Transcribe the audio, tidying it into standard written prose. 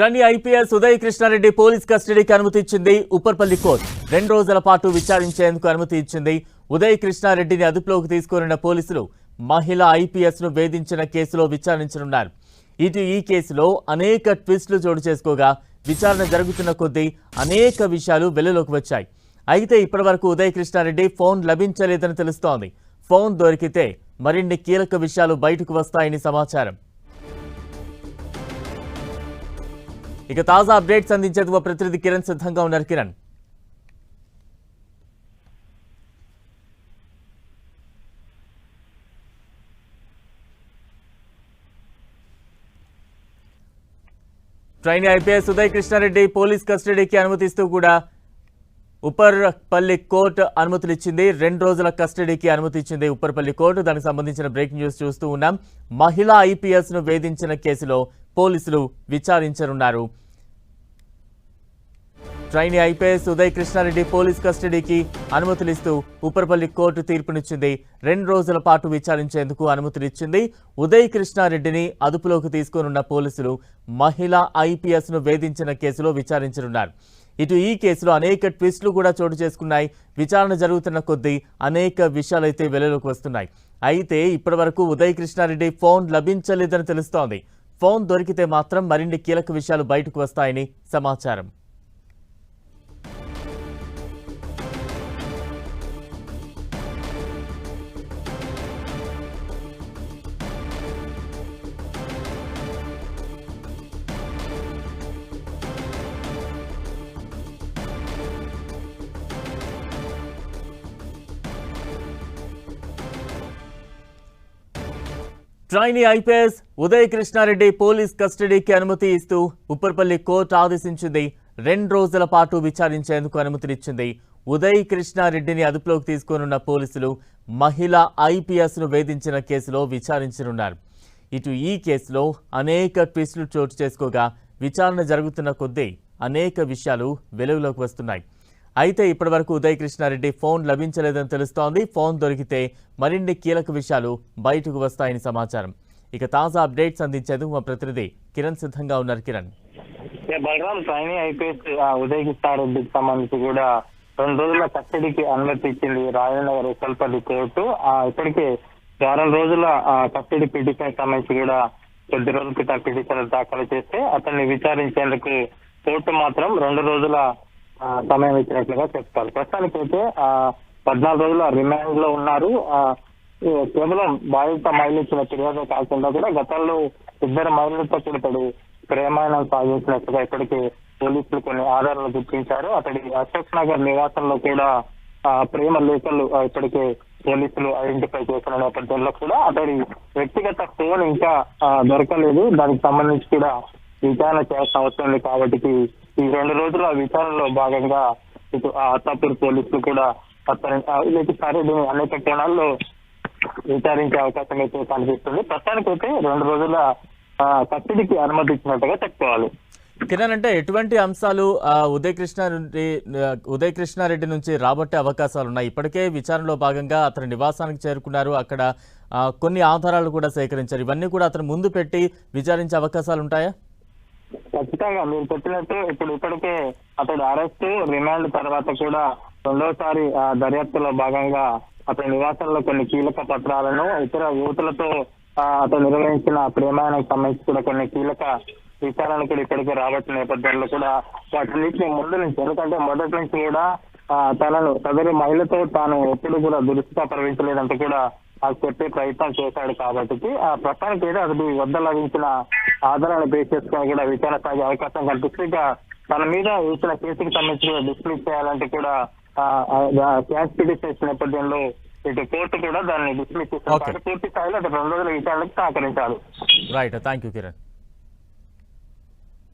Trainee IPS Uday Krishna Reddy police కస్టడీకి అనుమతి ఇచ్చింది ఉప్పర్పల్లి కోర్టు. 2 రోజుల పాటు విచారించేందుకు అనుమతి ఇచ్చింది. ఉదయ్ కృష్ణారెడ్డిని అదుపులోకి తీసుకున్న పోలీసులు మహిళా ఐపీఎస్ ను వేధించిన కేసులో విచారించనున్నారు. ఈ కేసులో అనేక ట్విస్టులు చోటు చేసుకోగా విచారణ జరుగుతున్న కొద్దీ అనేక విషయాలు వెలుగులోకి వచ్చాయి. అయితే ఇప్పటివరకు ఉదయ్ కృష్ణారెడ్డి ఫోన్ లభించలేదని తెలుస్తోంది. ఫోన్ దొరికితే మరిన్ని కీలక విషయాలు బయటకు వస్తాయని సమాచారం. ఇక తాజా అప్డేట్స్ అందించేందుకు ప్రతినిధి కిరణ్ సిద్ధంగా ఉన్నారు. Kiran, trainee IPS Uday Krishna Reddy police కస్టడీకి అనుమతిస్తూ కూడా ఉప్పర్పల్లి కోర్టు అనుమతులు ఇచ్చింది. 2 రోజుల కస్టడీకి అనుమతి ఇచ్చింది ఉప్పర్పల్లి కోర్టు. దానికి సంబంధించిన బ్రేకింగ్ న్యూస్ చూస్తూ ఉన్నాం. మహిళా ఐపీఎస్ ను వేధించిన కేసులో పోలీసులు విచారించనున్నారు. Trainee IPS Uday Krishna Reddy police కస్టడీకి అనుమతులిస్తూ ఉప్పర్పల్లి కోర్టు తీర్పునిచ్చింది. 2 రోజుల పాటు విచారించేందుకు అనుమతులిచ్చింది. ఉదయ్ కృష్ణారెడ్డిని అదుపులోకి తీసుకోనున్న పోలీసులు మహిళా ఐపీఎస్ ను వేధించిన కేసులో విచారించనున్నారు. ఈ కేసులో అనేక ట్విస్టులు కూడా చోటు చేసుకున్నాయి. విచారణ జరుగుతున్న కొద్దీ అనేక విషయాలైతే వెలుగులోకి వస్తున్నాయి. అయితే ఇప్పటివరకు ఉదయ్ కృష్ణారెడ్డి ఫోన్ లభించలేదని తెలుస్తోంది. ఫోన్ దొరికితే మాత్రం మరిన్ని కీలక విషయాలు బయటకు వస్తాయని సమాచారం. Trainee IPS Uday Krishna Reddy police కస్టడీకి అనుమతి ఇస్తూ ఉప్పర్పల్లి కోర్టు ఆదేశించింది. 2 రోజుల పాటు విచారించేందుకు అనుమతినిచ్చింది. ఉదయ్ కృష్ణారెడ్డిని అదుపులోకి తీసుకోనున్న పోలీసులు మహిళా ఐపీఎస్ ను వేధించిన కేసులో విచారించనున్నారు. ఈ కేసులో అనేక ట్విస్టులు చోటు చేసుకోగా విచారణ జరుగుతున్న కొద్దీ అనేక విషయాలు వెలుగులోకి వస్తున్నాయి. అయితే ఇప్పటివరకు ఉదయ్ కృష్ణారెడ్డి ఫోన్ లభించలేదని తెలుస్తోంది. ఫోన్ దొరికితే మరిన్ని కీలక విషయాలు బయటకు వస్తాయని సమాచారం. ఇక తాజా అప్డేట్స్ అందించేందుకు మా ప్రతినిధి కిరణ్ సిద్ధంగా ఉన్నారు. కిరణ్, బలరాం ట్రైనీ ఐపీఎస్ ఉదయ్ కృష్ణారెడ్డికి సంబంధించి కూడా 2 రోజుల కస్టడీకి అనుమతి ఇచ్చింది రాజనగర్ ఉప్పల్పల్లి కోర్టు. ఇప్పటికే 6 రోజుల కస్టడీ పిటిషన్ సంబంధించి కూడా కొద్ది రోజుల క్రితం పిటిషన్ దాఖలు చేస్తే అతన్ని విచారించేందుకు కోర్టు మాత్రం 2 రోజుల సమయం ఇచ్చినట్లుగా చెప్తారు. ప్రస్తుతానికి అయితే 14 రోజుల రిమాండ్ లో ఉన్నారు. కేవలం బాధిత మహిళ ఇచ్చిన ఫిర్యాదు కాకుండా కూడా గతంలో 2 మహిళలతో ఇతడు ప్రేమాయణం సాగించినట్టుగా ఇప్పటికీ పోలీసులు కొన్ని ఆధారాలు గుర్తించారు. అతడి అశోక్ నగర్ నివాసంలో కూడా ప్రేమ లేఖలు ఇప్పటికే పోలీసులు ఐడెంటిఫై చేసిన నేపథ్యంలో కూడా అతడి వ్యక్తిగత ఫోన్ ఇంకా దొరకలేదు. దానికి సంబంధించి కూడా విచారణ చేయాల్సిన అవసరం ఉంది. కాబట్టి ఈ 2 రోజుల విచారణలో భాగంగా ఇటు అత్తాపూర్ పోలీసులు కూడా దీన్ని అనేక కోణాల్లో విచారించే అవకాశం అయితే కనిపిస్తుంది. ప్రస్తుతానికైతే 2 రోజుల కస్టడీకి అనుమతి ఇచ్చినట్టుగా చెప్పుకోవాలి. కిరణ్, అంటే ఎటువంటి అంశాలు ఉదయ్ కృష్ణారెడ్డి నుంచి రాబట్టే అవకాశాలు ఉన్నాయి? ఇప్పటికే విచారణలో భాగంగా అతని నివాసానికి చేరుకున్నారు. అక్కడ కొన్ని ఆధారాలు కూడా సేకరించారు. ఇవన్నీ కూడా అతను ముందు పెట్టి విచారించే అవకాశాలు ఉంటాయా? ఖచ్చితంగా మీరు చెప్పినట్టు ఇప్పటికే అతడు అరెస్ట్ రిమాండ్ తర్వాత కూడా 2వసారి దర్యాప్తులో భాగంగా అతని నివాసంలో కొన్ని కీలక పత్రాలను ఇతర యువతులతో అతను నిర్వహించిన ప్రేమాయణకు సంబంధించి కూడా కొన్ని కీలక విచారణలు కూడా ఇప్పటికే రాబట్టిన నేపథ్యంలో కూడా వాటిన్నింటినీ ముందు నుంచి, ఎందుకంటే మొదటి నుంచి కూడా సదరు మహిళతో తాను ఎప్పుడు కూడా దురుసుగా ప్రవహించలేదంటూ కూడా చెప్పే ప్రయత్నం చేశాడు. కాబట్టి ప్రస్తుతానికి అయితే అతడి వద్ద లభించిన ఆధారాన్ని బేస్ చేసుకుని కూడా విచారణ సాగే అవకాశం కనిపిస్తుంది. ఇక తన మీద ఇచ్చిన కేసుకి సంబంధించి డిస్మిస్ చేయాలంటే కూడా క్యాష్ పిటిషన్ నేపథ్యంలో ఇటు కోర్టు కూడా దాన్ని డిస్మిస్ చేస్తారు. పూర్తి స్థాయిలో అటు 2 రోజుల విచారణకు సహకరించాలి. Right, thank you Kiran.